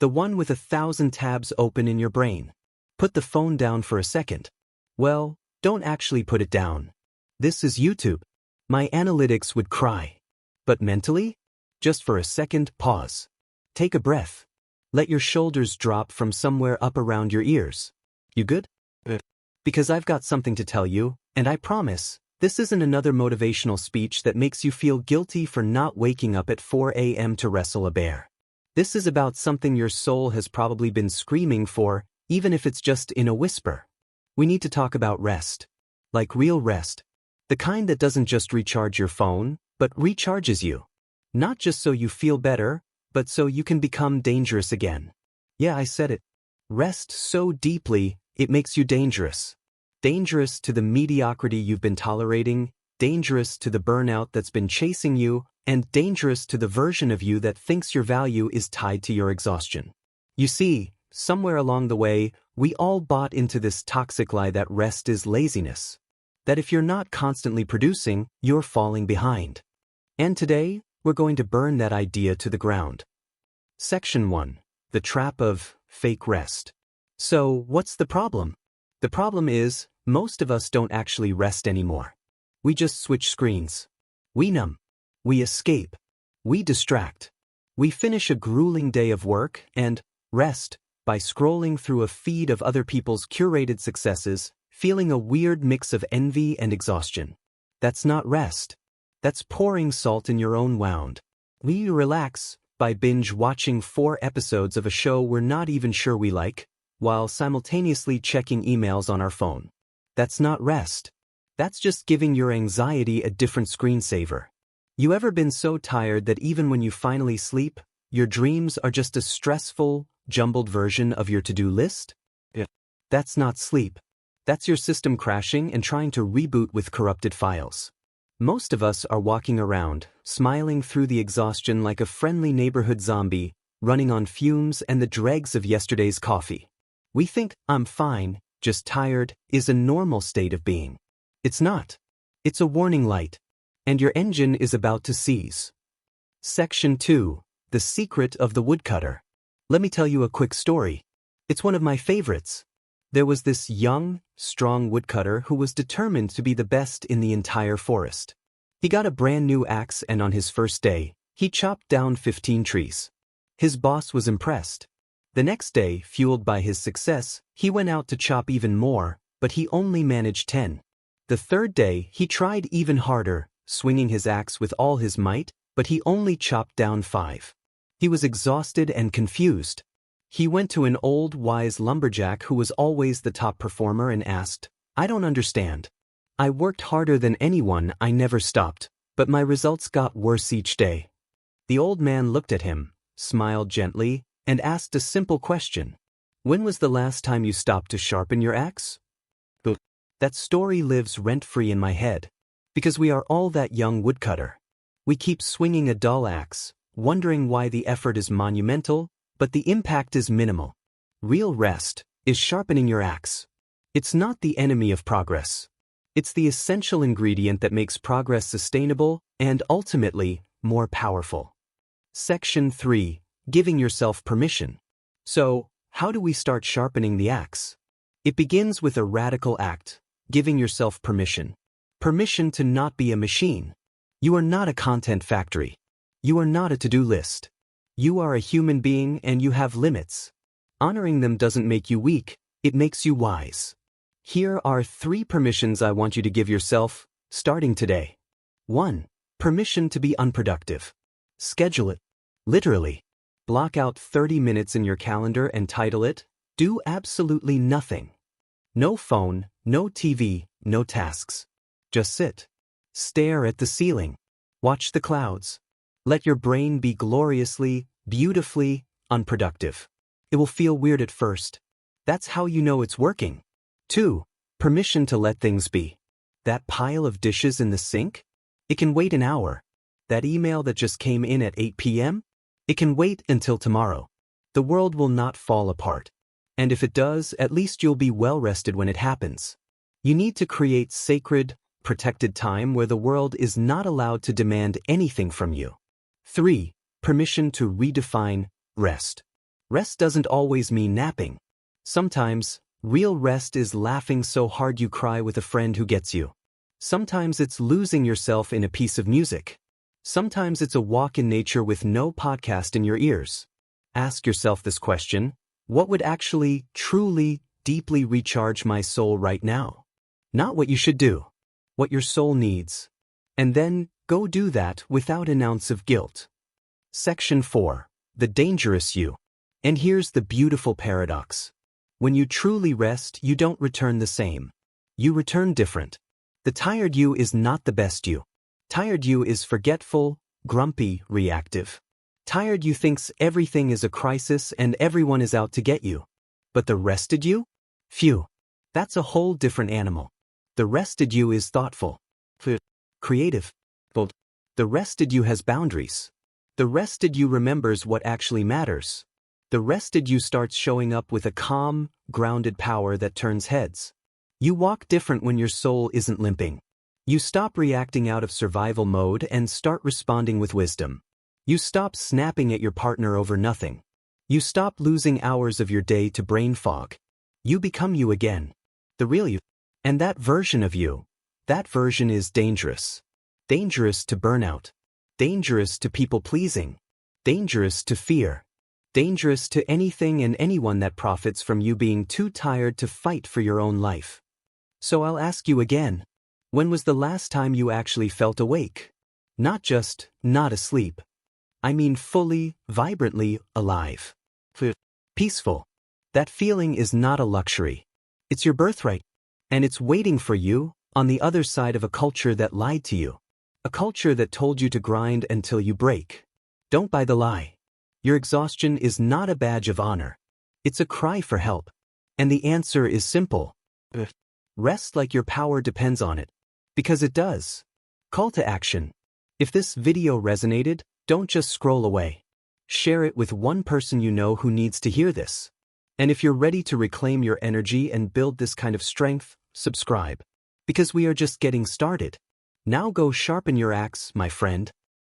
The one with 1,000 tabs open in your brain. Put the phone down for a second. Well, don't actually put it down. This is YouTube. My analytics would cry. But mentally? Just for a second, pause. Take a breath. Let your shoulders drop from somewhere up around your ears. You good? Because I've got something to tell you, and I promise, this isn't another motivational speech that makes you feel guilty for not waking up at 4 a.m. to wrestle a bear. This is about something your soul has probably been screaming for, even if it's just in a whisper. We need to talk about rest. Like real rest. The kind that doesn't just recharge your phone, but recharges you. Not just so you feel better, but so you can become dangerous again. Yeah, I said it. Rest so deeply, it makes you dangerous. Dangerous to the mediocrity you've been tolerating, dangerous to the burnout that's been chasing you, and dangerous to the version of you that thinks your value is tied to your exhaustion. You see, somewhere along the way, we all bought into this toxic lie that rest is laziness. That if you're not constantly producing, you're falling behind. And today, we're going to burn that idea to the ground. Section 1. The Trap of Fake Rest. So, what's the problem? The problem is, most of us don't actually rest anymore. We just switch screens. We numb. We escape. We distract. We finish a grueling day of work and rest by scrolling through a feed of other people's curated successes, feeling a weird mix of envy and exhaustion. That's not rest. That's pouring salt in your own wound. We relax by binge-watching 4 episodes of a show we're not even sure we like, while simultaneously checking emails on our phone. That's not rest. That's just giving your anxiety a different screensaver. You ever been so tired that even when you finally sleep, your dreams are just a stressful, jumbled version of your to-do list? Yeah. That's not sleep. That's your system crashing and trying to reboot with corrupted files. Most of us are walking around, smiling through the exhaustion like a friendly neighborhood zombie, running on fumes and the dregs of yesterday's coffee. We think, I'm fine, just tired, is a normal state of being. It's not. It's a warning light. And your engine is about to seize. Section 2. The Secret of the Woodcutter. Let me tell you a quick story. It's one of my favorites. There was this young, strong woodcutter who was determined to be the best in the entire forest. He got a brand new axe and on his first day, he chopped down 15 trees. His boss was impressed. The next day, fueled by his success, he went out to chop even more, but he only managed 10. The third day, he tried even harder, swinging his axe with all his might, but he only chopped down 5. He was exhausted and confused. He went to an old, wise lumberjack who was always the top performer and asked, I don't understand. I worked harder than anyone, I never stopped, but my results got worse each day. The old man looked at him, smiled gently, and asked a simple question. When was the last time you stopped to sharpen your axe? That story lives rent-free in my head, because we are all that young woodcutter. We keep swinging a dull axe, wondering why the effort is monumental, but the impact is minimal. Real rest is sharpening your axe. It's not the enemy of progress. It's the essential ingredient that makes progress sustainable and ultimately more powerful. Section 3. Giving yourself permission. So, how do we start sharpening the axe? It begins with a radical act, giving yourself permission. Permission to not be a machine. You are not a content factory. You are not a to-do list. You are a human being and you have limits. Honoring them doesn't make you weak, it makes you wise. Here are 3 permissions I want you to give yourself, starting today. 1. Permission to be unproductive. Schedule it. Literally. Block out 30 minutes in your calendar and title it, Do Absolutely Nothing. No phone, no TV, no tasks. Just sit. Stare at the ceiling. Watch the clouds. Let your brain be gloriously, beautifully unproductive. It will feel weird at first. That's how you know it's working. 2. Permission to let things be. That pile of dishes in the sink? It can wait an hour. That email that just came in at 8 p.m.? It can wait until tomorrow. The world will not fall apart. And if it does, at least you'll be well rested when it happens. You need to create sacred, protected time where the world is not allowed to demand anything from you. 3. Permission to redefine rest. Rest doesn't always mean napping. Sometimes, real rest is laughing so hard you cry with a friend who gets you. Sometimes it's losing yourself in a piece of music. Sometimes it's a walk in nature with no podcast in your ears. Ask yourself this question: what would actually, truly, deeply recharge my soul right now? Not what you should do. What your soul needs. And then, go do that without an ounce of guilt. Section 4. The dangerous you. And here's the beautiful paradox. When you truly rest, you don't return the same. You return different. The tired you is not the best you. Tired you is forgetful, grumpy, reactive. Tired you thinks everything is a crisis and everyone is out to get you. But the rested you? Phew. That's a whole different animal. The rested you is thoughtful, creative, bold. The rested you has boundaries. The rested you remembers what actually matters. The rested you starts showing up with a calm, grounded power that turns heads. You walk different when your soul isn't limping. You stop reacting out of survival mode and start responding with wisdom. You stop snapping at your partner over nothing. You stop losing hours of your day to brain fog. You become you again. The real you. And that version of you, that version is dangerous. Dangerous to burnout. Dangerous to people-pleasing. Dangerous to fear. Dangerous to anything and anyone that profits from you being too tired to fight for your own life. So I'll ask you again. When was the last time you actually felt awake? Not just, not asleep. I mean fully, vibrantly alive. Peaceful. That feeling is not a luxury. It's your birthright. And it's waiting for you, on the other side of a culture that lied to you. A culture that told you to grind until you break. Don't buy the lie. Your exhaustion is not a badge of honor. It's a cry for help. And the answer is simple. Rest like your power depends on it. Because it does. Call to action. If this video resonated, don't just scroll away. Share it with one person you know who needs to hear this. And if you're ready to reclaim your energy and build this kind of strength, subscribe. Because we are just getting started. Now go sharpen your axe, my friend.